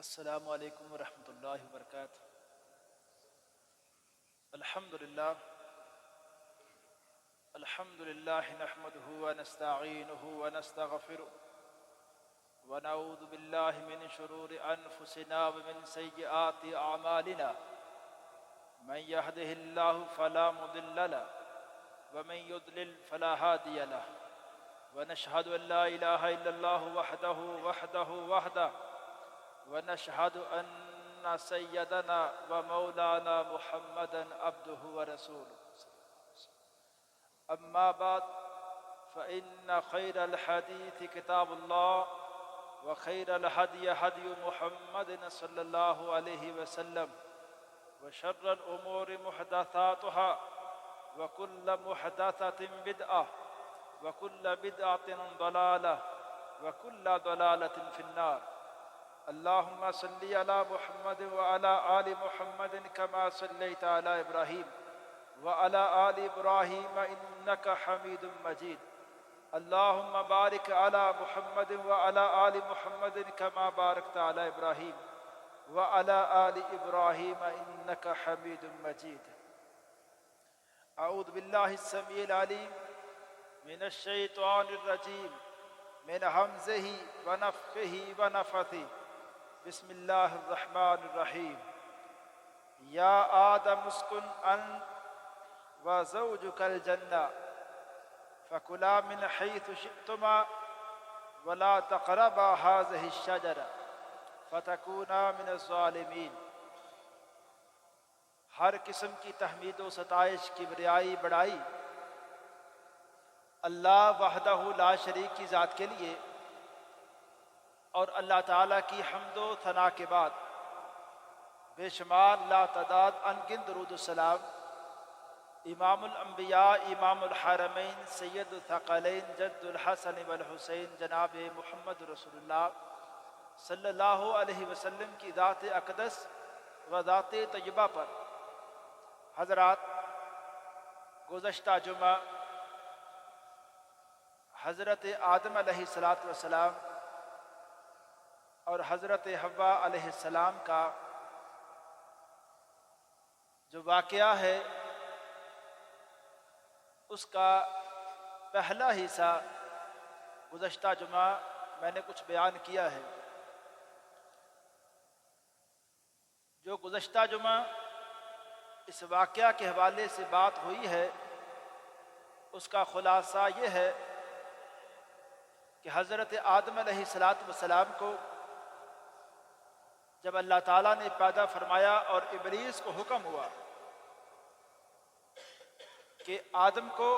السلام علیکم ورحمۃ اللہ وبرکاتہ۔ الحمد للہ نحمده ونستعینه ونستغفره ونعوذ باللہ من شرور انفسنا ومن سیئات اعمالنا، من يهده اللہ فلا مضل له ومن يضلل فلا هادی له، ونشهد ان لا الہ الا اللہ وحدہ ونشهد أن سيدنا ومولانا محمدا عبده ورسوله، أما بعد فإن خير الحديث كتاب الله وخير الهدي هدي محمد صلى الله عليه وسلم، وشر الأمور محدثاتها وكل محدثة بدعة وكل بدعة ضلالة وكل ضلالة في النار۔ اللهم صل على محمد وعلى آل محمد كما صليت على إبراهيم وعلى آل إبراهيم إنك حميد مجيد۔ اللهم بارك على محمد وعلى آل محمد كما باركت على إبراهيم وعلى آل إبراهيم إنك حميد مجيد۔ أعوذ بالله السميع العليم من الشيطان الرجيم من همزه ونفخه ونفثه، بسم اللہ الرحمن الرحیم۔ یا آدم اسکن انت وزوجک الجنہ فکلا من حیث شئتما ولا تقربا هذه الشجرہ فتکونا من الظالمین۔ ہر قسم کی تحمید و ستائش، کبریائی، بڑائی اللہ وحدہ لا شریک کی ذات کے لیے، اور اللہ تعالیٰ کی حمد و ثنا کے بعد بے شمار لا تعداد انگن درود السلام امام الانبیاء، امام الحرمین، سید الثقلین، جد الحسن والحسین، جناب محمد رسول اللہ صلی اللہ علیہ وسلم کی ذات اقدس و ذات طیبہ پر۔ حضرات، گزشتہ جمعہ حضرت آدم علیہ السلام اور حضرت حوا علیہ السلام کا جو واقعہ ہے اس کا پہلا حصہ گزشتہ جمعہ میں نے کچھ بیان کیا ہے۔ جو گزشتہ جمعہ اس واقعہ کے حوالے سے بات ہوئی ہے اس کا خلاصہ یہ ہے کہ حضرت آدم علیہ السلام کو جب اللہ تعالیٰ نے پیدا فرمایا اور ابلیس کو حکم ہوا کہ آدم کو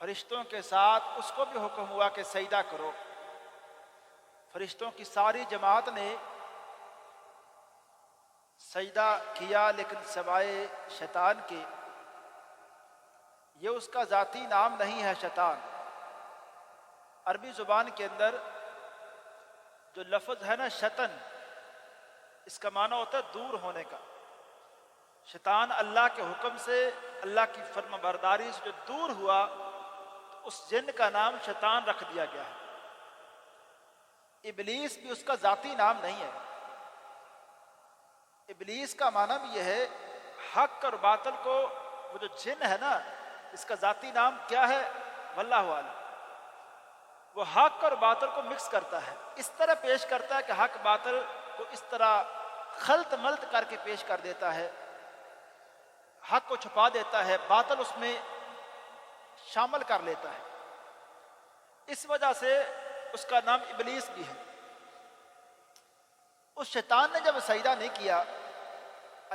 فرشتوں کے ساتھ اس کو بھی حکم ہوا کہ سجدہ کرو، فرشتوں کی ساری جماعت نے سجدہ کیا لیکن سوائے شیطان کے۔ یہ اس کا ذاتی نام نہیں ہے شیطان۔ عربی زبان کے اندر جو لفظ ہے نا شطن، اس کا معنی ہوتا ہے دور ہونے کا۔ شیطان اللہ کے حکم سے، اللہ کی فرم برداری سے جو دور ہوا تو اس جن کا نام شیطان رکھ دیا گیا ہے۔ ابلیس بھی اس کا ذاتی نام نہیں ہے۔ ابلیس کا معنی بھی یہ ہے حق اور باطل کو، وہ جو جن ہے نا اس کا ذاتی نام کیا ہے؟ واللہ عالم۔ وہ حق اور باطل کو مکس کرتا ہے، اس طرح پیش کرتا ہے کہ حق باطل کو اس طرح خلط ملط کر کے پیش کر دیتا ہے، حق کو چھپا دیتا ہے، باطل اس میں شامل کر لیتا ہے۔ اس وجہ سے اس کا نام ابلیس بھی ہے۔ اس شیطان نے جب سجدہ نہیں کیا،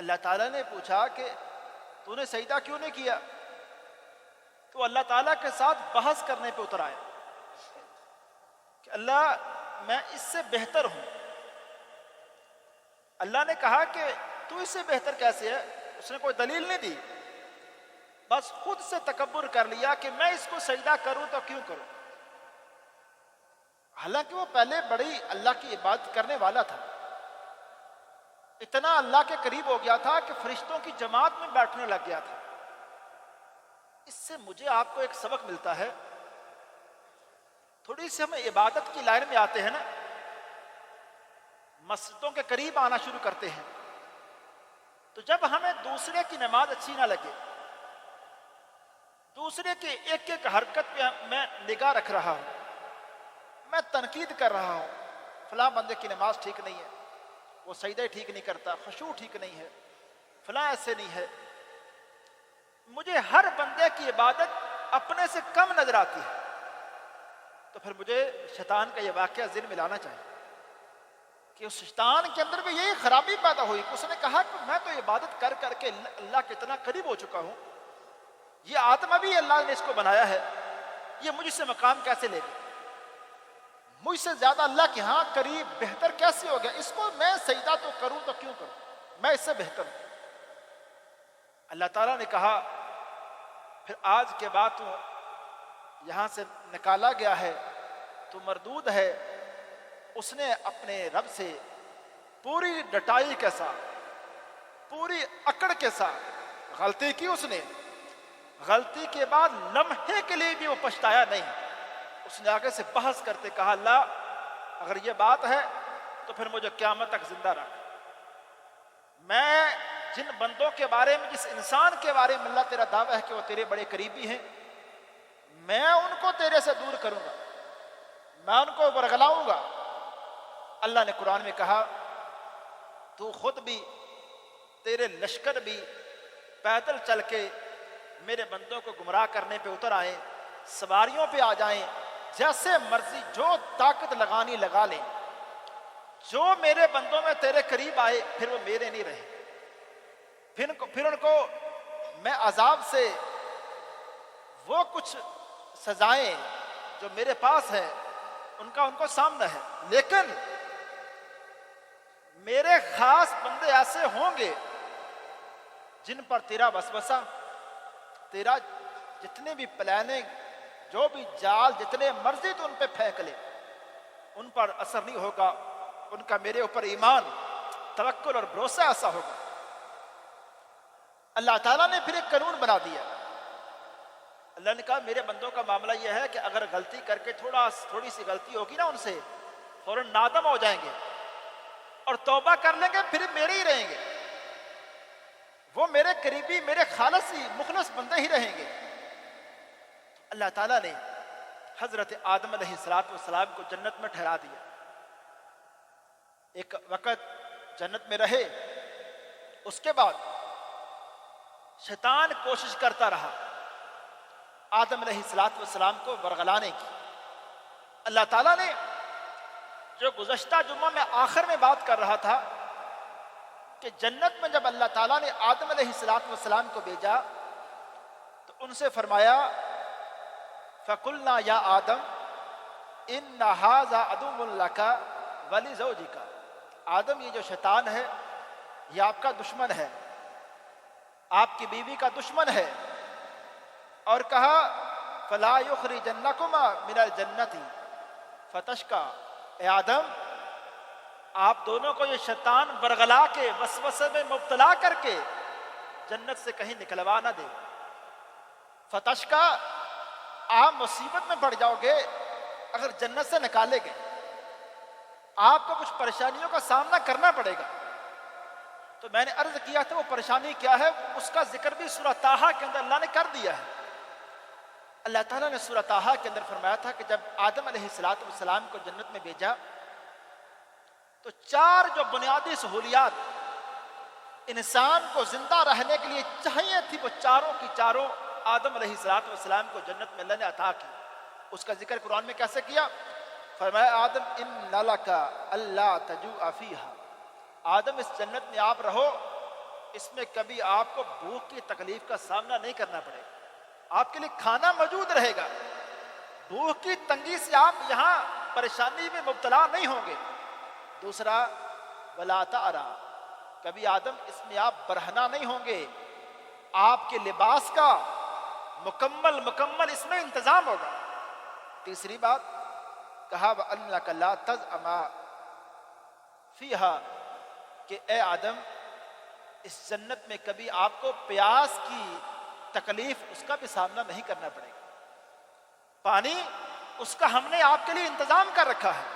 اللہ تعالیٰ نے پوچھا کہ تو نے سجدہ کیوں نہیں کیا؟ تو اللہ تعالیٰ کے ساتھ بحث کرنے پہ اتر آیا کہ اللہ میں اس سے بہتر ہوں۔ اللہ نے کہا کہ تو اس سے بہتر کیسے ہے؟ اس نے کوئی دلیل نہیں دی، بس خود سے تکبر کر لیا کہ میں اس کو سجدہ کروں تو کیوں کروں، حالانکہ وہ پہلے بڑی اللہ کی عبادت کرنے والا تھا، اتنا اللہ کے قریب ہو گیا تھا کہ فرشتوں کی جماعت میں بیٹھنے لگ گیا تھا۔ اس سے مجھے آپ کو ایک سبق ملتا ہے، تھوڑی سی ہم عبادت کی لائن میں آتے ہیں نا، مسجدوں کے قریب آنا شروع کرتے ہیں، تو جب ہمیں دوسرے کی نماز اچھی نہ لگے، دوسرے کی ایک ایک حرکت پہ میں نگاہ رکھ رہا ہوں، میں تنقید کر رہا ہوں، فلاں بندے کی نماز ٹھیک نہیں ہے، وہ سجدہ ٹھیک نہیں کرتا، خشوع ٹھیک نہیں ہے، فلاں ایسے نہیں ہے، مجھے ہر بندے کی عبادت اپنے سے کم نظر آتی ہے، تو پھر مجھے شیطان کا یہ واقعہ ذہن میں لانا چاہیے کہ اس شیطان کے اندر بھی یہی خرابی پیدا ہوئی کہ اس نے کہا کہ میں تو عبادت کر کر کے اللہ کے اتنا قریب ہو چکا ہوں، یہ آدمی بھی اللہ نے اس کو بنایا ہے، یہ مجھ سے مقام کیسے لے گا، مجھ سے زیادہ اللہ کے ہاں قریب بہتر کیسے ہو گیا، اس کو میں سجدہ تو کروں تو کیوں کروں، میں اس سے بہتر ہوں۔ اللہ تعالیٰ نے کہا پھر آج کے بعد تو یہاں سے نکالا گیا ہے، تو مردود ہے۔ اس نے اپنے رب سے پوری ڈٹائی کے ساتھ، پوری اکڑ کے ساتھ غلطی کی، اس نے غلطی کے بعد لمحے کے لیے بھی وہ پچھتایا نہیں، اس نے آگے سے بحث کرتے کہا اللہ اگر یہ بات ہے تو پھر مجھے قیامت تک زندہ رکھ، میں جن بندوں کے بارے میں، جس انسان کے بارے میں اللہ تیرا دعویٰ ہے کہ وہ تیرے بڑے قریبی ہیں، میں ان کو تیرے سے دور کروں گا، میں ان کو برگلاؤں گا۔ اللہ نے قرآن میں کہا تو خود بھی، تیرے لشکر بھی پیدل چل کے میرے بندوں کو گمراہ کرنے پہ اتر آئیں، سواریوں پہ آ جائیں، جیسے مرضی جو طاقت لگانی لگا لیں، جو میرے بندوں میں تیرے قریب آئے پھر وہ میرے نہیں رہے، پھر ان کو میں عذاب سے وہ کچھ سزائیں جو میرے پاس ہے ان کو سامنا ہے، لیکن میرے خاص بندے ایسے ہوں گے جن پر تیرا وسوسہ، تیرا جتنے بھی پلاننگ، جو بھی جال جتنے مرضی تو ان پہ پھینک لے، ان پر اثر نہیں ہوگا، ان کا میرے اوپر ایمان، توکل اور بھروسہ ایسا ہوگا۔ اللہ تعالیٰ نے پھر ایک قانون بنا دیا، اللہ نے کہا میرے بندوں کا معاملہ یہ ہے کہ اگر غلطی کر کے تھوڑی سی غلطی ہوگی نا، ان سے فوراً نادم ہو جائیں گے اور توبہ کر لیں گے، پھر میرے ہی رہیں گے، وہ میرے قریبی، میرے خالص ہی مخلص بندے ہی رہیں گے۔ اللہ تعالیٰ نے حضرت آدم علیہ السلام کو جنت میں ٹھہرا دیا، ایک وقت جنت میں رہے، اس کے بعد شیطان کوشش کرتا رہا آدم علیہ السلام کو برگلانے کی۔ اللہ تعالیٰ نے جو گزشتہ جمعہ میں آخر میں بات کر رہا تھا کہ جنت میں جب اللہ تعالیٰ نے آدم علیہ السلام کو بھیجا تو ان سے فرمایا فَقُلْنَا يَا آدَمْ إِنَّ هَذَا عَدُوٌّ لَكَ وَلِزَوْجِكَ، آدم یہ جو شیطان ہے یہ آپ کا دشمن ہے، آپ کی بیوی کا دشمن ہے، اور کہا فَلَا يُخْرِجَنَّكُمَا مِنَ الْجَنَّةِ فَتَشْقَىٰ، اے آدم آپ دونوں کو یہ شیطان برگلا کے وسوسے میں مبتلا کر کے جنت سے کہیں نکلوا نہ دے، فتشقیٰ، آپ مصیبت میں پڑ جاؤ گے اگر جنت سے نکالے گئے، آپ کو کچھ پریشانیوں کا سامنا کرنا پڑے گا۔ تو میں نے عرض کیا تھا وہ پریشانی کیا ہے، اس کا ذکر بھی سورہ طٰہٰ کے اندر اللہ نے کر دیا ہے۔ اللہ تعالیٰ نے سورہ طٰہٰ کے اندر فرمایا تھا کہ جب آدم علیہ السلام کو جنت میں بھیجا تو 4 جو بنیادی سہولیات انسان کو زندہ رہنے کے لیے چاہیے تھی، وہ چاروں کی چاروں آدم علیہ السلام کو جنت میں اللہ نے عطا کی۔ اس کا ذکر قرآن میں کیسے کیا؟ فرمایا آدم ان لک الا تجوع فیہا، آدم اس جنت میں آپ رہو، اس میں کبھی آپ کو بھوک کی تکلیف کا سامنا نہیں کرنا پڑے گا، آپ کے لیے کھانا موجود رہے گا، بھوک کی تنگی سے آپ یہاں پریشانی میں مبتلا نہیں ہوں گے۔ دوسرا ولا تعرا، کبھی آدم اس میں آپ برہنہ نہیں ہوں گے، آپ کے لباس کا مکمل اس میں انتظام ہوگا۔ تیسری بات کہا وَأَنَّكَ لَا تَظْمَأَ فِيهَا، کہ اے آدم اس جنت میں کبھی آپ کو پیاس کی تکلیف اس کا بھی سامنا نہیں کرنا پڑے گا، پانی اس کا ہم نے آپ کے لیے انتظام کر رکھا ہے۔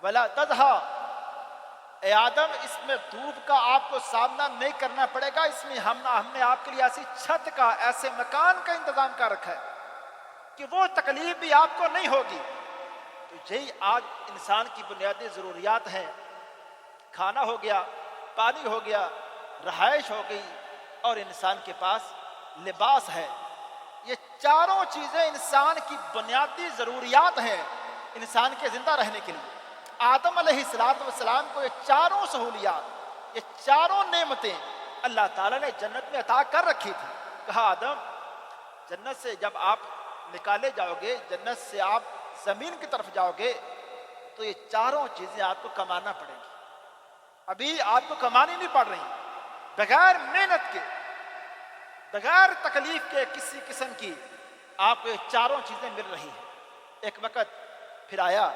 وَلَا تَضْحَىٰ، اے آدم اس میں دھوپ کا آپ کو سامنا نہیں کرنا پڑے گا، اس میں ہم نے آپ کے لیے ایسی چھت کا، ایسے مکان کا انتظام کر رکھا ہے کہ وہ تکلیف بھی آپ کو نہیں ہوگی۔ تو یہی آج انسان کی بنیادی ضروریات ہیں، کھانا ہو گیا، پانی ہو گیا، رہائش ہو گئی، اور انسان کے پاس لباس ہے۔ یہ چاروں چیزیں انسان کی بنیادی ضروریات ہیں انسان کے زندہ رہنے کے لیے۔ آدم علیہ السلام کو یہ چاروں سہولیات، یہ چاروں نعمتیں اللہ تعالیٰ نے جنت میں عطا کر رکھی تھی۔ کہا آدم جنت سے جب آپ نکالے جاؤ گے، جنت سے آپ زمین کی طرف جاؤ گے، تو یہ چاروں چیزیں آپ کو کمانا پڑیں گی۔ ابھی آپ کو کمانی نہیں پڑ رہی، بغیر محنت کے، بغیر تکلیف کے کسی قسم کی آپ کو یہ چاروں چیزیں مل رہی ہیں۔ ایک وقت پھر آیا،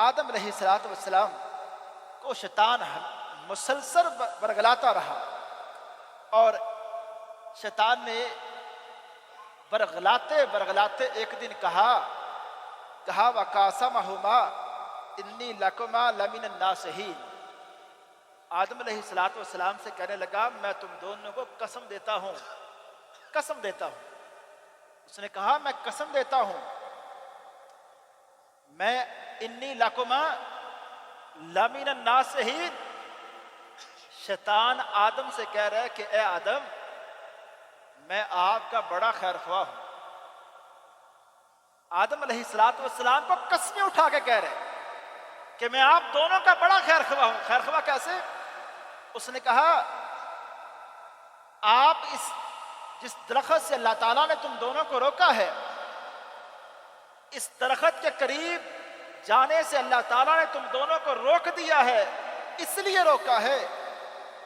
آدم علیہ السلام کو شیطان مسلسل برگلاتا رہا، اور شیطان نے برگلاتے ایک دن کہا وَقَاسَمَهُمَا إِنِّي لَكُمَا لَمِنَ النَّاصِحِينَ۔ آدم علیہ السلام سے کہنے لگا میں تم دونوں کو قسم دیتا ہوں۔ اس نے کہا میں قسم دیتا ہوں، میں انی لکما لمن الناصحین۔ شیطان آدم سے کہہ رہا ہے کہ اے آدم میں آپ کا بڑا خیر خواہ ہوں۔ آدم علیہ السلام کو قسمیں اٹھا کے کہہ رہے کہ میں آپ دونوں کا بڑا خیر خواہ ہوں۔ خیر خواہ کیسے؟ اس نے کہا آپ جس درخت سے اللہ تعالیٰ نے تم دونوں کو روکا ہے، اس درخت کے قریب جانے سے اللہ تعالیٰ نے تم دونوں کو روک دیا ہے، اس لیے روکا ہے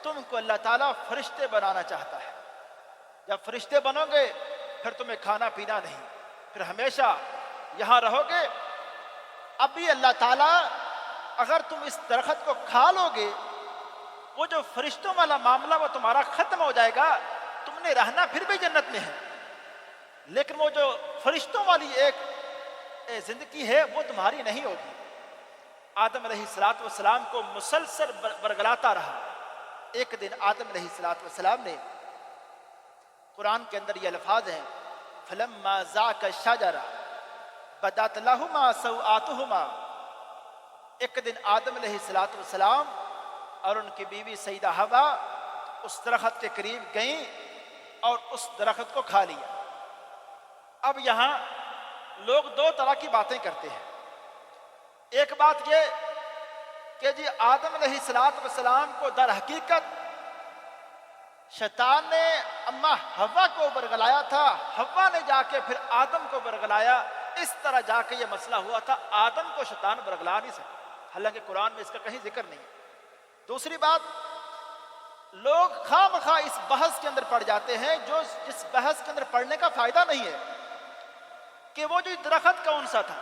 تم کو اللہ تعالیٰ فرشتے بنانا چاہتا ہے۔ جب فرشتے بنو گے پھر تمہیں کھانا پینا نہیں، پھر ہمیشہ یہاں رہو گے۔ اب بھی اللہ تعالیٰ اگر تم اس درخت کو کھا لو گے، وہ جو فرشتوں والا معاملہ وہ تمہارا ختم ہو جائے گا، تم نے رہنا پھر بھی جنت میں ہے، لیکن وہ جو فرشتوں والی ایک زندگی ہے وہ تمہاری نہیں ہوگی۔ آدم علیہ السلام کو مسلسل برگلاتا رہا۔ ایک دن آدم علیہ السلام نے، قرآن کے اندر یہ الفاظ ہیں فَلَمَّا ذَاقَ الشَّجَرَةَ بَدَتْ لَهُمَا سَوْآتُهُمَا۔ ایک دن آدم علیہ السلام اور ان کی بیوی سیدہ حوا اس درخت کے قریب گئیں اور اس درخت کو کھا لیا۔ اب یہاں لوگ دو طرح کی باتیں کرتے ہیں۔ ایک بات یہ کہ جی آدم علیہ السلام کو در حقیقت شیطان نے اما حوا کو برگلایا تھا، حوا نے جا کے پھر آدم کو برگلایا، اس طرح جا کے یہ مسئلہ ہوا تھا۔ آدم کو شیطان برگلا نہیں سکتا، حالانکہ قرآن میں اس کا کہیں ذکر نہیں۔ دوسری بات، لوگ خواہ مخواہ اس بحث کے اندر پڑ جاتے ہیں جس بحث کے اندر پڑھنے کا فائدہ نہیں ہے، کہ وہ جو درخت کون سا تھا،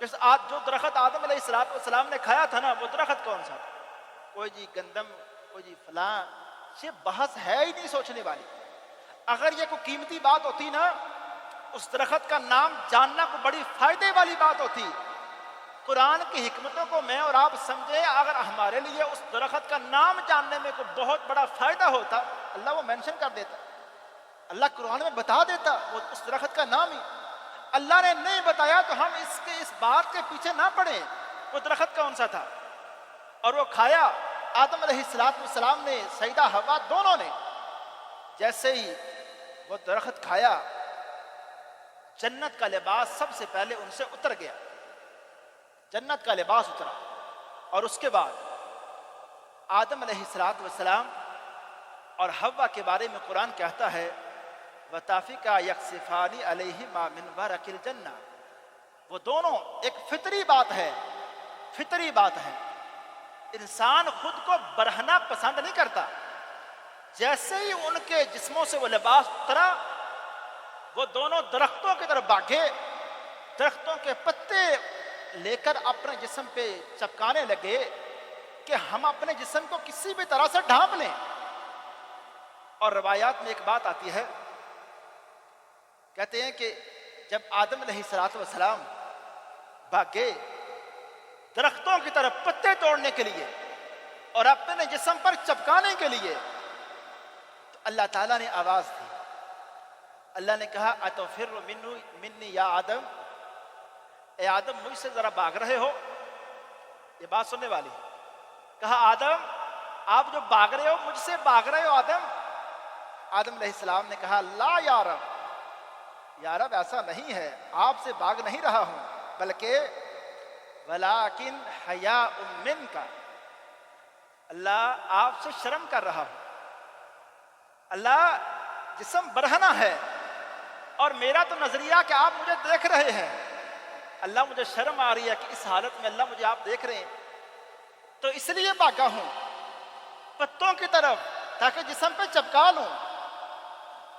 جو درخت آدم علیہ السلام نے کھایا تھا نا، وہ درخت کون سا تھا؟ کوئی جی گندم، کوئی جی فلاں، یہ بحث ہے ہی نہیں سوچنے والی۔ اگر یہ کوئی قیمتی بات ہوتی نا، اس درخت کا نام جاننا کو بڑی فائدے والی بات ہوتی۔ قرآن کی حکمتوں کو میں اور آپ سمجھیں، اگر ہمارے لیے اس درخت کا نام جاننے میں کوئی بہت بڑا فائدہ ہوتا، اللہ وہ مینشن کر دیتا، اللہ قرآن میں بتا دیتا وہ اس درخت کا نام ہی۔ اللہ نے نہیں بتایا تو ہم اس بات کے پیچھے نہ پڑیں وہ درخت کون سا تھا، اور وہ کھایا آدم علیہ السلام نے، سیدہ حوا، دونوں نے۔ جیسے ہی وہ درخت کھایا، جنت کا لباس سب سے پہلے ان سے اتر گیا، جنت کا لباس اترا، اور اس کے بعد آدم علیہ السلام اور حوا کے بارے میں قرآن کہتا ہے وَتَافِقَا يَقْصِفَانِ عَلَيْهِمَا مِنْ وَرَقِ الْجَنَّةِ۔ وہ دونوں ایک فطری بات ہے، فطری بات ہے۔ انسان خود کو برہنہ پسند نہیں کرتا، جیسے ہی ان کے جسموں سے وہ لباس اترا، وہ دونوں درختوں کی طرف بھاگے، درختوں کے پتے لے کر اپنے جسم پہ چپکانے لگے کہ ہم اپنے جسم کو کسی بھی طرح سے ڈھانپ لیں۔ اور روایات میں ایک بات آتی ہے، کہتے ہیں کہ جب آدم علیہ السلام بھاگے درختوں کی طرف پتے توڑنے کے لیے، اور اپنے جسم پر چپکانے کے لیے، تو اللہ تعالیٰ نے آواز دی. اللہ نے کہا اتفر منی یا آدم، اے آدم مجھ سے ذرا بھاگ رہے ہو. یہ بات سننے والی ہے. کہا آدم آپ جو بھاگ رہے ہو مجھ سے بھاگ رہے ہو آدم؟ آدم علیہ السلام نے کہا لا یا رب، یا رب ایسا نہیں ہے، آپ سے بھاگ نہیں رہا ہوں، بلکہ ولیکن حیاء منک، اللہ آپ سے شرم کر رہا ہوں. اللہ جسم برہنہ ہے اور میرا تو نظریہ کہ آپ مجھے دیکھ رہے ہیں، اللہ مجھے شرم آ رہی ہے کہ اس حالت میں اللہ مجھے آپ دیکھ رہے ہیں، تو اس لیے بھاگا ہوں پتوں کی طرف تاکہ جسم پہ چپکا لوں.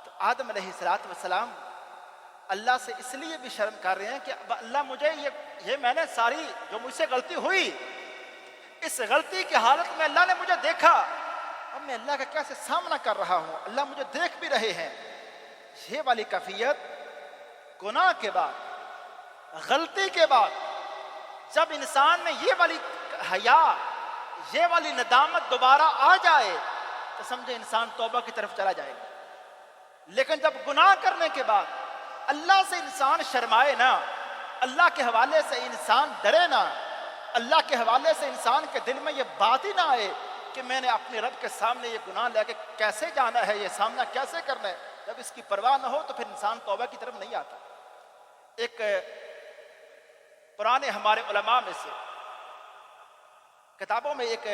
تو آدم علیہ السلام اللہ سے اس لیے بھی شرم کر رہے ہیں کہ اللہ مجھے یہ میں نے ساری جو مجھ سے غلطی ہوئی، اس غلطی کی حالت میں اللہ نے مجھے دیکھا، اب میں اللہ کا کیسے سامنا کر رہا ہوں، اللہ مجھے دیکھ بھی رہے ہیں. یہ والی کیفیت گناہ کے بعد، غلطی کے بعد، جب انسان میں یہ والی حیا، یہ والی ندامت دوبارہ آ جائے تو سمجھے انسان توبہ کی طرف چلا جائے گا. لیکن جب گناہ کرنے کے بعد اللہ سے انسان شرمائے نہ، اللہ کے حوالے سے انسان ڈرے نہ، اللہ کے حوالے سے انسان کے دل میں یہ بات ہی نہ آئے کہ میں نے اپنے رب کے سامنے یہ گناہ لے کے کیسے جانا ہے، یہ سامنا کیسے کرنا ہے، جب اس کی پرواہ نہ ہو تو پھر انسان توبہ کی طرف نہیں آتا. ایک پرانے ہمارے علماء میں سے کتابوں میں ایک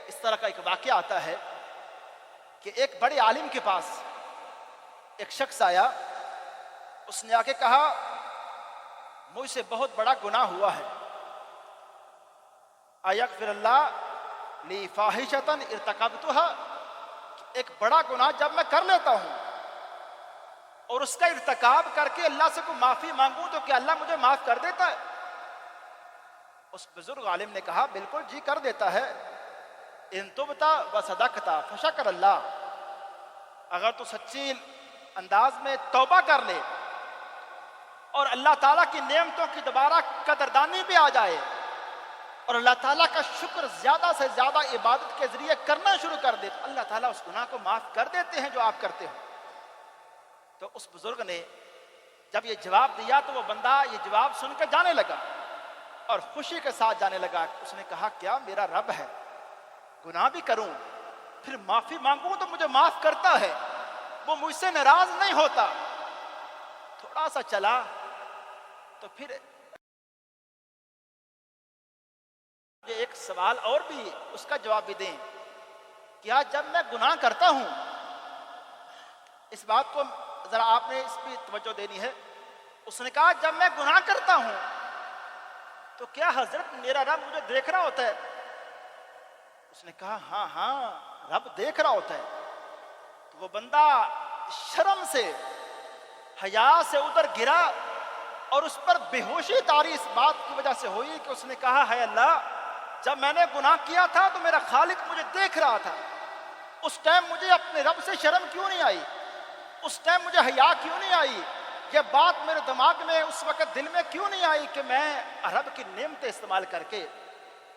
اس طرح کا ایک واقعہ آتا ہے کہ ایک بڑے عالم کے پاس ایک شخص آیا، اس نے آ کے کہا مجھ سے بہت بڑا گناہ ہوا ہے، ایغفر اللہ لی فاحشۃ ارتکبتها، ایک بڑا گناہ جب میں کر لیتا ہوں اور اس کا ارتکاب کر کے اللہ سے کوئی معافی مانگوں تو کیا اللہ مجھے معاف کر دیتا ہے؟ اس بزرگ عالم نے کہا بالکل جی کر دیتا ہے. ان تبتا و صدقتا فشکر اللہ، اگر تو سچی انداز میں توبہ کر لے اور اللہ تعالیٰ کی نعمتوں کی دوبارہ قدردانی بھی آ جائے اور اللہ تعالیٰ کا شکر زیادہ سے زیادہ عبادت کے ذریعے کرنا شروع کر دے تو اللہ تعالیٰ اس گناہ کو معاف کر دیتے ہیں جو آپ کرتے ہو. تو اس بزرگ نے جب یہ جواب دیا تو وہ بندہ یہ جواب سن کے جانے لگا اور خوشی کے ساتھ جانے لگا. اس نے کہا کیا میرا رب ہے، گناہ بھی کروں پھر معافی مانگوں تو مجھے معاف کرتا ہے، وہ مجھ سے ناراض نہیں ہوتا. تھوڑا سا چلا تو پھر ایک سوال اور بھی اس کا جواب بھی دیں، کیا جب میں گناہ کرتا ہوں، اس بات کو ذرا آپ نے اس پہ توجہ دینی ہے. اس نے کہا جب میں گناہ کرتا ہوں تو کیا حضرت میرا رب مجھے دیکھ رہا ہوتا ہے؟ اس نے کہا ہاں ہاں رب دیکھ رہا ہوتا ہے. تو وہ بندہ شرم سے، حیا سے ادھر گرا اور اس پر بے ہوشی طاری اس بات کی وجہ سے ہوئی کہ اس نے کہا ہے اللہ جب میں نے گناہ کیا تھا تو میرا خالق مجھے دیکھ رہا تھا، اس ٹائم مجھے اپنے رب سے شرم کیوں نہیں آئی، اس ٹائم مجھے حیا کیوں نہیں آئی، یہ بات میرے دماغ میں اس وقت دل میں کیوں نہیں آئی کہ میں رب کی نعمتیں استعمال کر کے،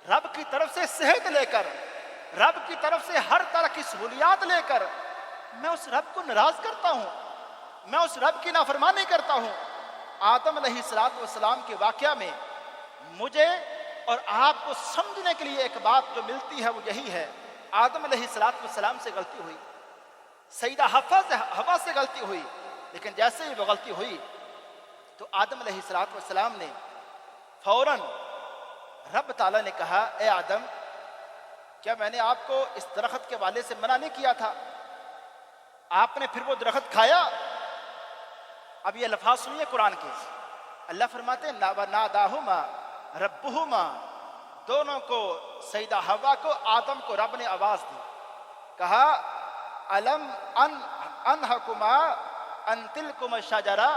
رب کی طرف سے صحت لے کر، رب کی طرف سے ہر طرح کی سہولیات لے کر میں اس رب کو ناراض کرتا ہوں، میں اس رب کی نافرمانی کرتا ہوں. آدم علیہ السلام کے واقعہ میں مجھے اور آپ کو سمجھنے کے لیے ایک بات جو ملتی ہے وہ یہی ہے. آدم علیہ السلام سے غلطی ہوئی، سیدہ حوا سے غلطی ہوئی، لیکن جیسے ہی وہ غلطی ہوئی تو آدم علیہ السلام نے فوراً رب تعالیٰ نے کہا اے آدم کیا میں نے آپ کو اس درخت کے والے سے منع نہیں کیا تھا؟ آپ نے پھر وہ درخت کھایا. اب یہ الفاظ سنیے قرآن کے. اللہ فرماتے ہیں ناداہما ربہما، دونوں کو سیدہ حوا کو آدم کو رب نے آواز دی، کہا الم انہکما ان تلکما الشجرہ،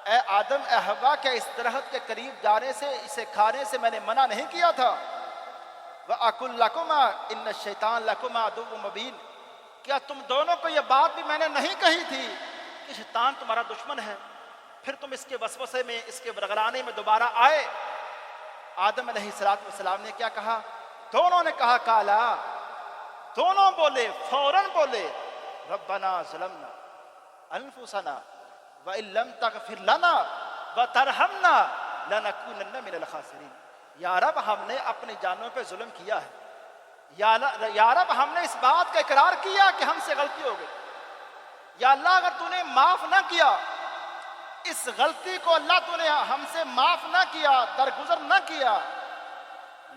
اے آدم اے حوا کیا اس درخت کے قریب جانے سے، اسے کھانے سے میں نے منع نہیں کیا تھا؟ وَأَقُلْ لَكُمَا إِنَّ الشَّيْطَانَ لَكُمَا عَدُوٌّ مُبِينٌ، کیا تم دونوں کو یہ بات بھی میں نے نہیں کہی تھی کہ شیطان تمہارا دشمن ہے؟ پھر تم اس کے وسوسے میں، اس کے برگلانے میں دوبارہ آئے. آدم علیہ السلام نے کیا کہا؟ دونوں نے کہا کالا دونوں بولے، فوراً بولے ربنا ظلمنا انفسنا وان لم تغفر لنا وترحمنا لنکونن من الخاسرین۔ یا رب ہم نے اپنی جانوں پہ ظلم کیا ہے، یا رب ہم نے اس بات کا اقرار کیا کہ ہم سے غلطی ہو گئی، یا اللہ اگر تو نے معاف نہ کیا اس غلطی کو، اللہ تو نے ہم سے معاف نہ کیا، درگزر نہ کیا،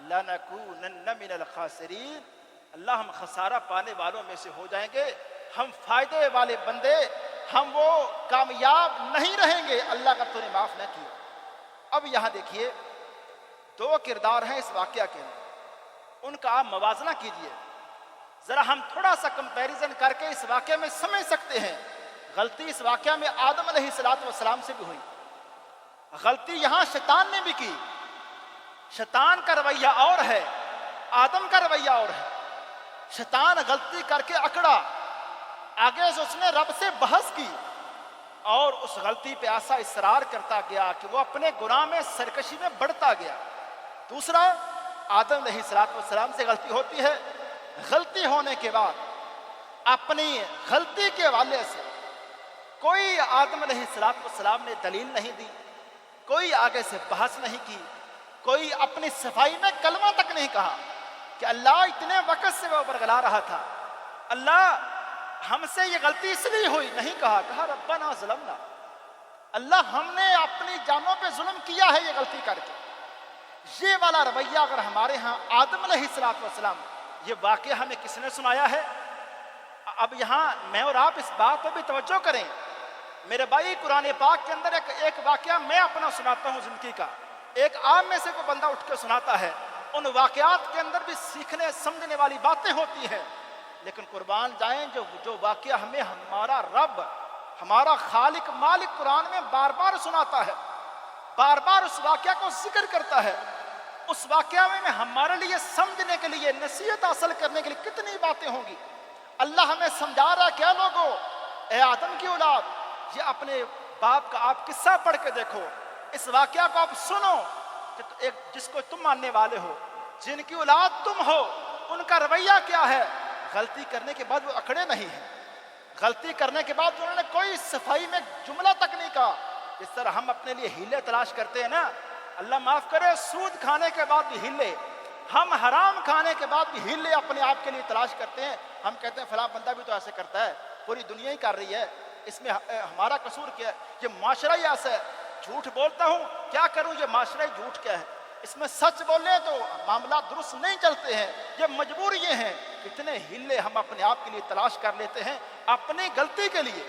لَنَكُونَنَّ مِنَ الْخَاسِرِينَ، اللہ ہم خسارہ پانے والوں میں سے ہو جائیں گے، ہم فائدے والے بندے، ہم وہ کامیاب نہیں رہیں گے اللہ کا تو نے معاف نہ کیا۔ اب یہاں دیکھیے دو کردار ہیں اس واقعہ کے اندر، ان کا آپ موازنہ کیجئے، ذرا ہم تھوڑا سا کمپیریزن کر کے اس واقعے میں سمجھ سکتے ہیں۔ غلطی اس واقعہ میں آدم علیہ السلام سے بھی ہوئی، غلطی یہاں شیطان نے بھی کی، شیطان کا رویہ اور ہے، آدم کا رویہ اور ہے۔ شیطان غلطی کر کے اکڑا، آگے سے اس نے رب سے بحث کی اور اس غلطی پہ ایسا اصرار کرتا گیا کہ وہ اپنے گناہ میں سرکشی میں بڑھتا گیا۔ دوسرا، آدم علیہ السلام سے غلطی ہوتی ہے، غلطی ہونے کے بعد اپنی غلطی کے حوالے سے کوئی آدم علیہ السلام نے دلیل نہیں دی، کوئی آگے سے بحث نہیں کی، کوئی اپنی صفائی میں کلمہ تک نہیں کہا کہ اللہ اتنے وقت سے وہ برگلا رہا تھا، اللہ ہم سے یہ غلطی اس لیے ہوئی، نہیں کہا ربنا ظلمنا، اللہ ہم نے اپنی جانوں پہ ظلم کیا ہے یہ غلطی کر کے۔ یہ والا رویہ اگر ہمارے ہاں آدم علیہ السلام، یہ واقعہ ہمیں کس نے سنایا ہے؟ اب یہاں میں اور آپ اس بات پہ بھی توجہ کریں، میرے بھائی قرآن پاک کے اندر ایک واقعہ میں اپنا سناتا ہوں زندگی کا، ایک آپ میں سے کوئی بندہ اٹھ کے سناتا ہے، ان واقعات کے اندر بھی سیکھنے سمجھنے والی باتیں ہوتی ہیں، لیکن قربان جائیں جو واقعہ ہمیں ہمارا رب، ہمارا خالق مالک قرآن میں بار بار سناتا ہے، بار بار اس واقعہ کو ذکر کرتا ہے، اس واقعہ میں ہمارے لیے سمجھنے کے لیے، نصیحت حاصل کرنے کے لیے کتنی باتیں ہوں گی۔ اللہ ہمیں سمجھا رہا ہے، کیا لوگو، اے آدم کی اولاد، یہ اپنے باپ کا آپ قصہ پڑھ کے دیکھو، اس واقعہ کو آپ سنو کہ ایک جس کو تم ماننے والے ہو، جن کی اولاد تم ہو، ان کا رویہ کیا ہے؟ غلطی کرنے کے بعد وہ اکڑے نہیں ہیں، غلطی کرنے کے بعد انہوں نے کوئی صفائی میں جملہ تک نہیں کہا۔ جس طرح ہم اپنے لیے ہیلے تلاش کرتے ہیں نا، اللہ معاف کرے، سود کھانے کے بعد بھی ہیلے، ہم حرام کھانے کے بعد بھی ہیلے اپنے آپ کے لیے تلاش کرتے ہیں، ہم کہتے ہیں فلاں بندہ بھی تو ایسے کرتا ہے، پوری دنیا ہی کر رہی ہے، اس میں ہمارا قصور کیا ہے؟ یہ معاشرہ ہی ایسا ہے، جھوٹ بولتا ہوں کیا کروں، یہ معاشرہ ہی جھوٹ کیا ہے، اس میں سچ بولنے تو معاملات درست نہیں چلتے ہیں، یہ مجبور یہ ہیں۔ کتنے ہلے ہم اپنے آپ کے لیے تلاش کر لیتے ہیں، اپنی غلطی کے لیے،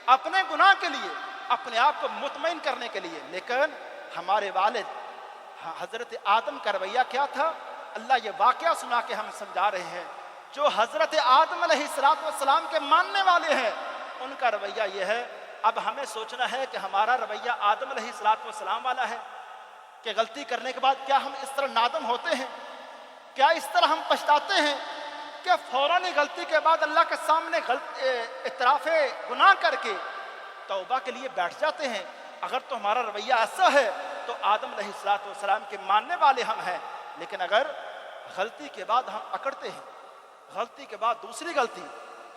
اپنے گناہ کے لیے، اپنے آپ کو مطمئن کرنے کے لیے، لیکن ہمارے والد حضرت آدم کا رویہ کیا تھا؟ اللہ یہ واقعہ سنا کے ہم سمجھا رہے ہیں، جو حضرت آدم علیہ السلام کے ماننے والے ہیں ان کا رویہ یہ ہے۔ اب ہمیں سوچنا ہے کہ ہمارا رویہ آدم علیہ السلام والا ہے کہ غلطی کرنے کے بعد کیا ہم اس طرح نادم ہوتے ہیں؟ کیا اس طرح ہم پچھتاتے ہیں کہ فوراً ہی غلطی کے بعد اللہ کے سامنے اعتراف گناہ کر کے توبہ کے لیے بیٹھ جاتے ہیں؟ اگر تو ہمارا رویہ ایسا ہے تو آدم علیہ السلام کے ماننے والے ہم ہیں، لیکن اگر غلطی کے بعد ہم اکڑتے ہیں، غلطی کے بعد دوسری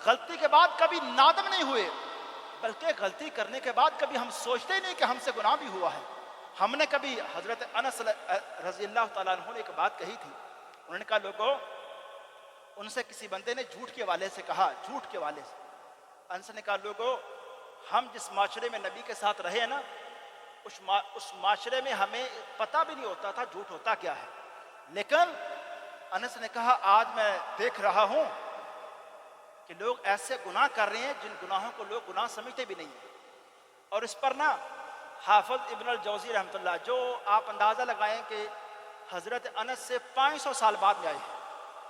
غلطی کے بعد کبھی نادم نہیں ہوئے، بلکہ غلطی کرنے کے بعد کبھی ہم سوچتے ہی نہیں کہ ہم سے گناہ بھی ہوا ہے۔ ہم نے کبھی حضرت انس رضی اللہ تعالیٰ عنہ نے ایک بات کہی تھی، انہوں نے کہا لوگوں، ان سے کسی بندے نے جھوٹ کے حوالے سے کہا، جھوٹ کے حوالے سے انس نے کہا لوگوں، ہم جس معاشرے میں نبی کے ساتھ رہے ہیں نا، اس معاشرے میں ہمیں پتہ بھی نہیں ہوتا تھا جھوٹ ہوتا کیا ہے، لیکن انس نے کہا آج میں دیکھ رہا ہوں کہ لوگ ایسے گناہ کر رہے ہیں جن گناہوں کو لوگ گناہ سمجھتے بھی نہیں ہیں۔ اور اس پر نا حافظ ابن الجوزی رحمۃ اللہ، جو آپ اندازہ لگائیں کہ حضرت انس سے 500 سال بعد میں آئے ہیں،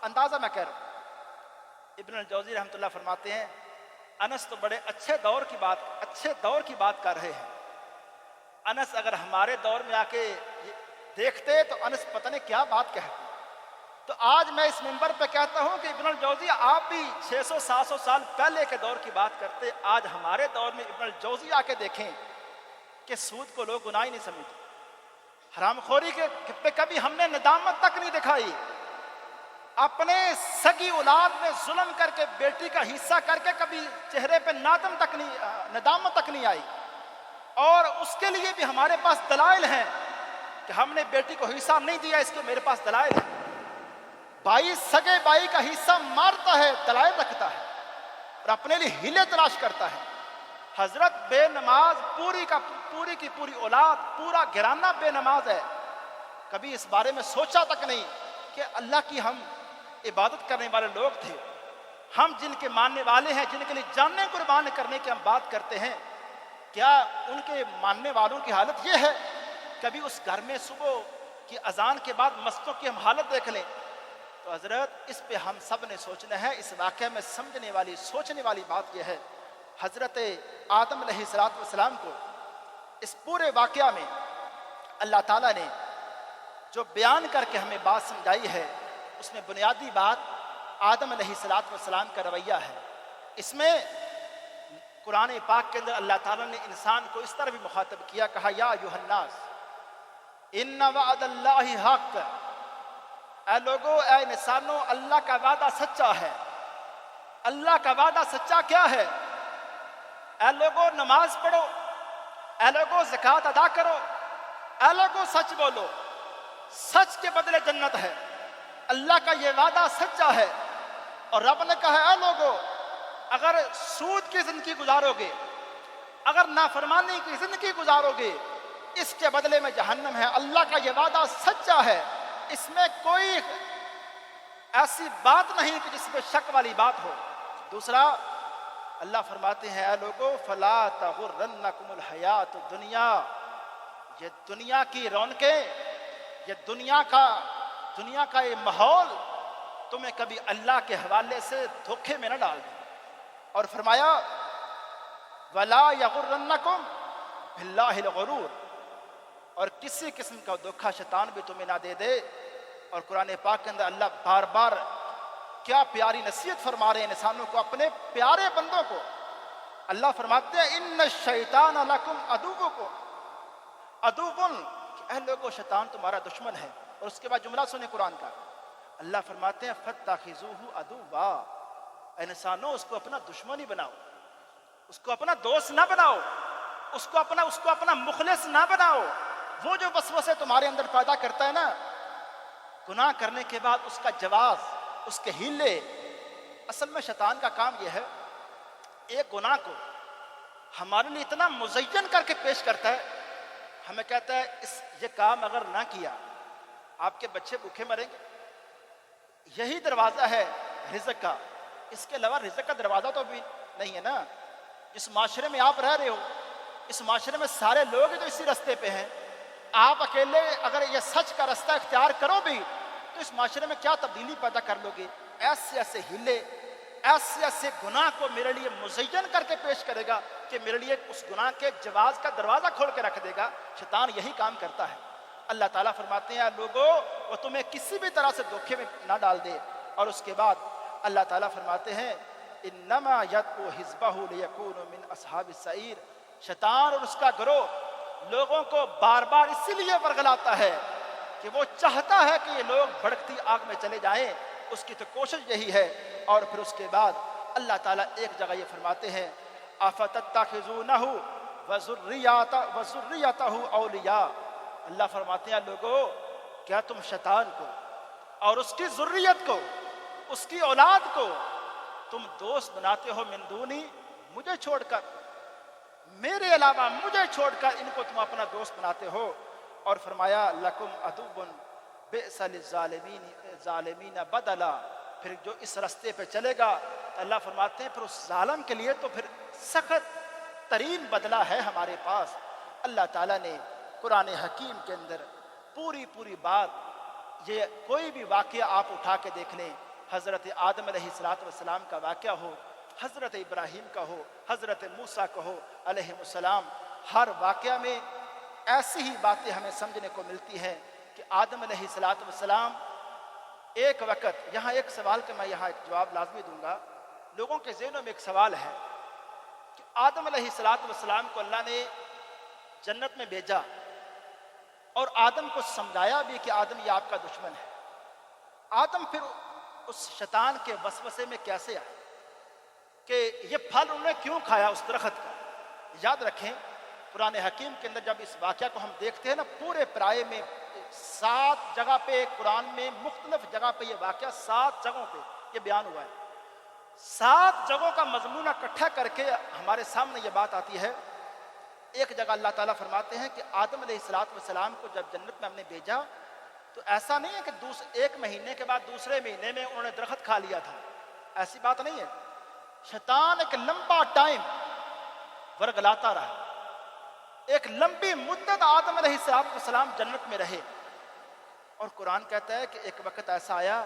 اندازہ میں کہہ رہا ہوں، ابن الجوزی رحمۃ اللہ فرماتے ہیں انس تو بڑے اچھے دور کی بات کر رہے ہیں، انس اگر ہمارے دور میں آ کے دیکھتے تو انس پتہ نہیں کیا بات کہتے۔ تو آج میں اس منبر پہ کہتا ہوں کہ ابن الجوزی آپ بھی 600-700 سال پہلے کے دور کی بات کرتے، آج ہمارے دور میں ابن الجوزی آ کے دیکھیں کہ سود کو لوگ گناہ ہی نہیں سمجھتے، حرام خوری کے پہ کبھی ہم نے ندامت تک نہیں دکھائی، اپنے سگی اولاد میں ظلم کر کے بیٹی کا حصہ کر کے کبھی چہرے پہ ندامت تک نہیں آئی، اور اس کے لیے بھی ہمارے پاس دلائل ہیں کہ ہم نے بیٹی کو حصہ نہیں دیا، اس کے میرے پاس دلائل ہیں۔ بھائی سگے بھائی کا حصہ مارتا ہے، دلائل رکھتا ہے اور اپنے لیے ہیلے تلاش کرتا ہے۔ حضرت بے نماز پوری کی پوری اولاد، پورا گھرانہ بے نماز ہے، کبھی اس بارے میں سوچا تک نہیں کہ اللہ کی ہم عبادت کرنے والے لوگ تھے، ہم جن کے ماننے والے ہیں، جن کے لیے جانیں قربان کرنے کی ہم بات کرتے ہیں، کیا ان کے ماننے والوں کی حالت یہ ہے؟ کبھی اس گھر میں صبح کی اذان کے بعد مسجدوں کی ہم حالت دیکھ لیں تو حضرت اس پہ ہم سب نے سوچنا ہے۔ اس واقعہ میں سمجھنے والی، سوچنے والی بات یہ ہے، حضرت آدم علیہ السلام کو اس پورے واقعہ میں اللہ تعالیٰ نے جو بیان کر کے ہمیں بات سمجھائی ہے، اس میں بنیادی بات آدم علیہ السلام کا رویہ ہے۔ اس میں قرآن پاک کے اندر اللہ تعالیٰ نے انسان کو اس طرح بھی مخاطب کیا، کہا یا ایھا الناس ان وعد اللہ حق، اے لوگو، اے انسانوں، اللہ کا وعدہ سچا ہے۔ اللہ کا وعدہ سچا کیا ہے؟ اے لوگو نماز پڑھو، اے لوگو زکوٰۃ ادا کرو، اے لوگو سچ بولو، سچ کے بدلے جنت ہے۔ اللہ کا یہ وعدہ سچا ہے، اور رب نے کہا اے لوگو اگر سود کی زندگی گزارو گے، اگر نافرمانی کی زندگی گزارو گے، اس کے بدلے میں جہنم ہے۔ اللہ کا یہ وعدہ سچا ہے، اس میں کوئی ایسی بات نہیں کہ جس میں شک والی بات ہو۔ دوسرا اللہ فرماتے ہیں اے لوگو فلا تغرنکم الحیات الدنیا، یہ دنیا کی رونقیں، یہ دنیا کا یہ ماحول تمہیں کبھی اللہ کے حوالے سے دھوکے میں نہ ڈال دے۔ اور فرمایا ولا یغرنکم باللہ الغرور، اور کسی قسم کا دھوکا شیطان بھی تمہیں نہ دے دے۔ اور قرآن پاک کے اندر اللہ بار بار کیا پیاری نصیحت فرما رہے ہیں انسانوں کو، اپنے پیارے بندوں کو۔ اللہ فرماتے ہیں ان الشیطان لکم عدو، اے لوگو شیطان تمہارا دشمن ہے۔ اور اس کے بعد جملہ سنیں قرآن کا، اللہ فرماتے ہیں فاتخذوہ عدوا، اے انسانوں اس کو اپنا دشمن ہی بناؤ، اس کو اپنا دوست نہ بناؤ، اس کو اپنا مخلص نہ بناؤ۔ وہ جو وسوسے تمہارے اندر پیدا کرتا ہے نا، گناہ کرنے کے بعد اس کا جواز، اس کے ہیلے، اصل میں شیطان کا کام یہ ہے، ایک گناہ کو ہمارے لیے اتنا مزین کر کے پیش کرتا ہے، ہمیں کہتا ہے یہ کام اگر نہ کیا آپ کے بچے بھوکے مریں گے۔ یہی دروازہ ہے رزق کا، اس کے علاوہ رزق کا دروازہ تو بھی نہیں ہے نا۔ اس معاشرے میں آپ رہ رہے ہو، اس معاشرے میں سارے لوگ تو اسی رستے پہ ہیں، آپ اکیلے اگر یہ سچ کا رستہ اختیار کرو بھی تو اس معاشرے میں کیا تبدیلی پیدا کر لو گے؟ ایسے ہیلے، ایسے گناہ کو میرے لیے مزین کر کے پیش کرے گا کہ میرے لیے اس گناہ کے جواز کا دروازہ کھول کے رکھ دے گا۔ شیطان یہی کام کرتا ہے۔ اللہ تعالیٰ فرماتے ہیں لوگوں وہ تمہیں کسی بھی طرح سے دھوکے میں نہ ڈال دے۔ اور اس کے بعد اللہ تعالیٰ فرماتے ہیں انما یدعو حزبہ لیکونوا من اصحاب السعیر، شیطان اور اس کا گروہ لوگوں کو بار بار اسی لیے ورگلاتا ہے کہ وہ چاہتا ہے کہ یہ لوگ بھڑکتی آگ میں چلے جائیں، اس کی تو کوشش یہی ہے۔ اور پھر اس کے بعد اللہ تعالیٰ ایک جگہ یہ فرماتے ہیں افتتخذونہ وذریتہ اولیاء، اللہ فرماتے ہیں لوگو کیا تم شیطان کو اور اس کی ذریت کو، اس کی اولاد کو تم دوست بناتے ہو من دونی، مجھے چھوڑ کر، میرے علاوہ مجھے چھوڑ کر ان کو تم اپنا دوست بناتے ہو۔ اور فرمایا لکم عدو بئس للظالمین بدلا، پھر جو اس رستے پہ چلے گا اللہ فرماتے ہیں پھر اس ظالم کے لیے تو پھر سخت ترین بدلہ ہے ہمارے پاس۔ اللہ تعالیٰ نے قرآن حکیم کے اندر پوری بات، یہ کوئی بھی واقعہ آپ اٹھا کے دیکھ لیں، حضرت آدم علیہ السلام کا واقعہ ہو، حضرت ابراہیم کا ہو، حضرت موسیٰ کا ہو علیہ السلام، ہر واقعہ میں ایسی ہی باتیں ہمیں سمجھنے کو ملتی ہیں کہ آدم علیہ السلام ایک وقت، یہاں ایک سوال کا میں یہاں ایک جواب لازمی دوں گا، لوگوں کے ذہنوں میں ایک سوال ہے کہ آدم علیہ السلام کو اللہ نے جنت میں بھیجا اور آدم کو سمجھایا بھی کہ آدم یہ آپ کا دشمن ہے۔ آدم پھر اس شیطان کے وسوسے میں کیسے آئے کہ یہ پھل انہوں نے کیوں کھایا اس درخت کا؟ یاد رکھیں قرآن حکیم کے اندر جب اس واقعہ کو ہم دیکھتے ہیں نا، پورے پرائے میں 7 جگہ پہ، قرآن میں مختلف جگہ پہ یہ واقعہ 7 جگہوں پہ یہ بیان ہوا ہے۔ 7 جگہوں کا مضمون اکٹھا کر کے ہمارے سامنے یہ بات آتی ہے۔ ایک جگہ اللہ تعالیٰ فرماتے ہیں کہ آدم علیہ السلام کو جب جنت میں ہم نے بھیجا تو ایسا نہیں ہے کہ ایک مہینے کے بعد دوسرے مہینے میں انہوں نے درخت کھا لیا تھا، ایسی بات نہیں ہے۔ شیطان ایک لمبا ٹائم ورگلاتا رہا، ایک لمبی مدت آدم علیہ السلام جنت میں رہے، اور قرآن کہتا ہے کہ ایک وقت ایسا آیا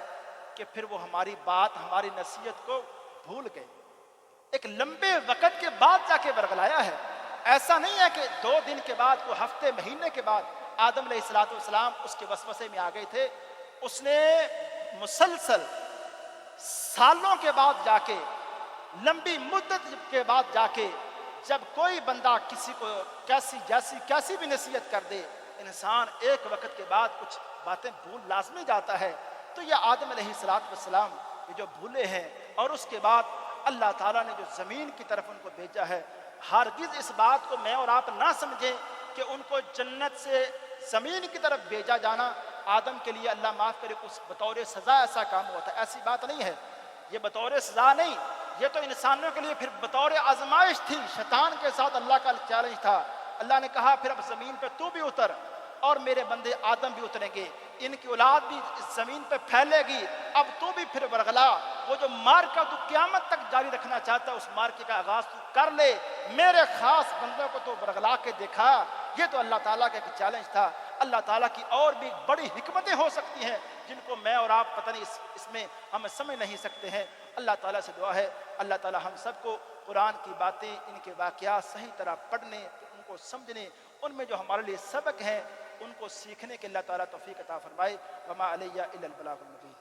کہ پھر وہ ہماری بات، ہماری نصیحت کو بھول گئے۔ ایک لمبے وقت کے بعد جا کے ورگلایا ہے، ایسا نہیں ہے کہ 2 دن کے بعد، کوئی ہفتے مہینے کے بعد آدم علیہ السلام اس کے وسوسے میں آ گئے تھے۔ اس نے مسلسل سالوں کے بعد جا کے، لمبی مدت کے بعد جا کے، جب کوئی بندہ کسی کو کیسی بھی نصیحت کر دے، انسان ایک وقت کے بعد کچھ باتیں بھول لازمی جاتا ہے۔ تو یہ آدم علیہ السلام یہ جو بھولے ہیں، اور اس کے بعد اللہ تعالیٰ نے جو زمین کی طرف ان کو بھیجا ہے، ہرگز اس بات کو میں اور آپ نہ سمجھیں کہ ان کو جنت سے زمین کی طرف بھیجا جانا آدم کے لیے اللہ معاف کرے کچھ بطور سزا ایسا کام ہوا تھا، ایسی بات نہیں ہے۔ یہ بطور سزا نہیں، یہ تو انسانوں کے لیے پھر بطور آزمائش تھی۔ شیطان کے ساتھ اللہ کا چیلنج تھا۔ اللہ نے کہا پھر اب زمین پہ تو بھی اتر، اور میرے بندے آدم بھی اتریں گے، ان کی اولاد بھی اس زمین پہ پھیلے گی، اب تو بھی پھر ورگلا۔ وہ جو مارکا تو قیامت تک جاری رکھنا چاہتا ہے، اس مارکے کا آغاز تو کر لے، میرے خاص بندوں کو تو ورگلا کے دکھا۔ یہ تو اللہ تعالیٰ کا ایک چیلنج تھا۔ اللہ تعالیٰ کی اور بھی بڑی حکمتیں ہو سکتی ہیں جن کو میں اور آپ پتہ نہیں اس میں ہم سمجھ نہیں سکتے ہیں۔ اللہ تعالیٰ سے دعا ہے اللہ تعالیٰ ہم سب کو قرآن کی باتیں، ان کے واقعات صحیح طرح پڑھنے، ان کو سمجھنے، ان میں جو ہمارے لیے سبق ہیں ان کو سیکھنے کے اللہ تعالیٰ توفیق عطا فرمائے۔ وما علیہ الا البلاغ المبین۔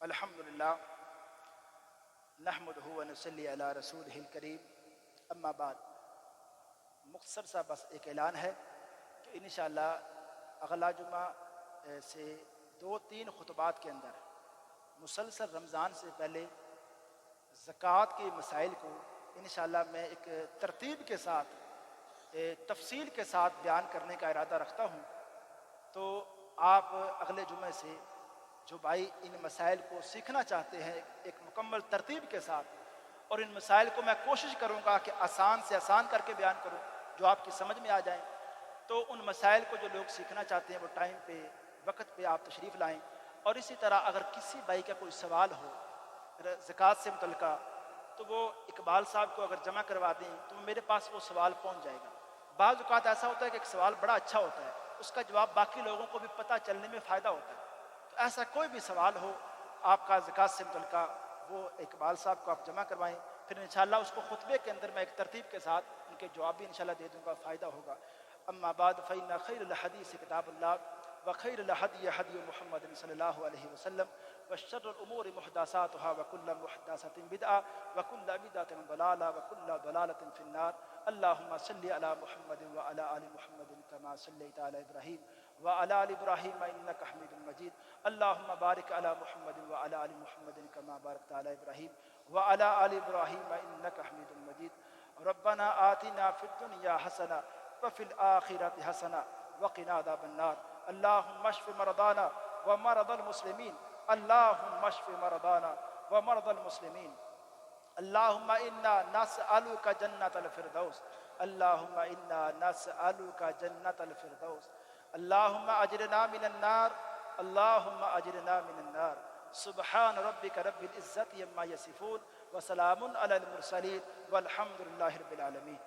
الحمدللہ نحمدہ ونصلی علی رسولہ الکریم، اما بعد۔ مختصر سا بس ایک اعلان ہے کہ انشاءاللہ اگلا جمعہ سے 2-3 خطبات کے اندر مسلسل رمضان سے پہلے زکوٰۃ کے مسائل کو انشاءاللہ میں ایک ترتیب کے ساتھ، تفصیل کے ساتھ بیان کرنے کا ارادہ رکھتا ہوں۔ تو آپ اگلے جمعے سے جو بھائی ان مسائل کو سیکھنا چاہتے ہیں ایک مکمل ترتیب کے ساتھ، اور ان مسائل کو میں کوشش کروں گا کہ آسان سے آسان کر کے بیان کروں جو آپ کی سمجھ میں آ جائیں، تو ان مسائل کو جو لوگ سیکھنا چاہتے ہیں وہ ٹائم پہ، وقت پہ آپ تشریف لائیں۔ اور اسی طرح اگر کسی بھائی کا کوئی سوال ہو زکوٰۃ سے متعلقہ، تو وہ اقبال صاحب کو اگر جمع کروا دیں تو میرے پاس وہ سوال پہنچ جائے گا۔ بعض اوقات ایسا ہوتا ہے کہ ایک سوال بڑا اچھا ہوتا ہے، اس کا جواب باقی لوگوں کو بھی پتہ چلنے میں فائدہ ہوتا ہے۔ تو ایسا کوئی بھی سوال ہو آپ کا زکوٰۃ سے متعلقہ، وہ اقبال صاحب کو آپ جمع کروائیں، پھر انشاءاللہ اس کو خطبے کے اندر میں ایک ترتیب کے ساتھ ان کے جواب بھی انشاءاللہ دے دوں گا، فائدہ ہوگا۔ اما بعد فإن خیر الحدیث کتاب اللہ وخیر الہدی ہدی محمد صلی اللہ علیہ وسلم وشر الامور محدثاتها وكل محدثة بدعة وكل بدعة ضلالة وكل ضلالة في النار۔ اللهم صل على محمد وعلى آل محمد كما صليت على إبراهيم وعلى آل إبراهيم إنك حميد مجيد۔ اللهم بارك على محمد وعلى آل محمد كما باركت على إبراهيم وعلى آل إبراهيم إنك حميد مجيد۔ ربنا آتنا في الدنيا حسنة وفي الآخرة حسنة وقنا عذاب النار۔ اللهم اشف مرضانا ومرضى المسلمين، اللهم اشف مرضانا ومرضى المسلمين۔ اللهم إنا نسألك جنة الفردوس، اللهم إنا نسألك جنة الفردوس۔ اللهم أجرنا من النار، اللهم أجرنا من النار۔ سبحان ربك رب العزة عما يصفون وسلام على المرسلين والحمد لله رب العالمين۔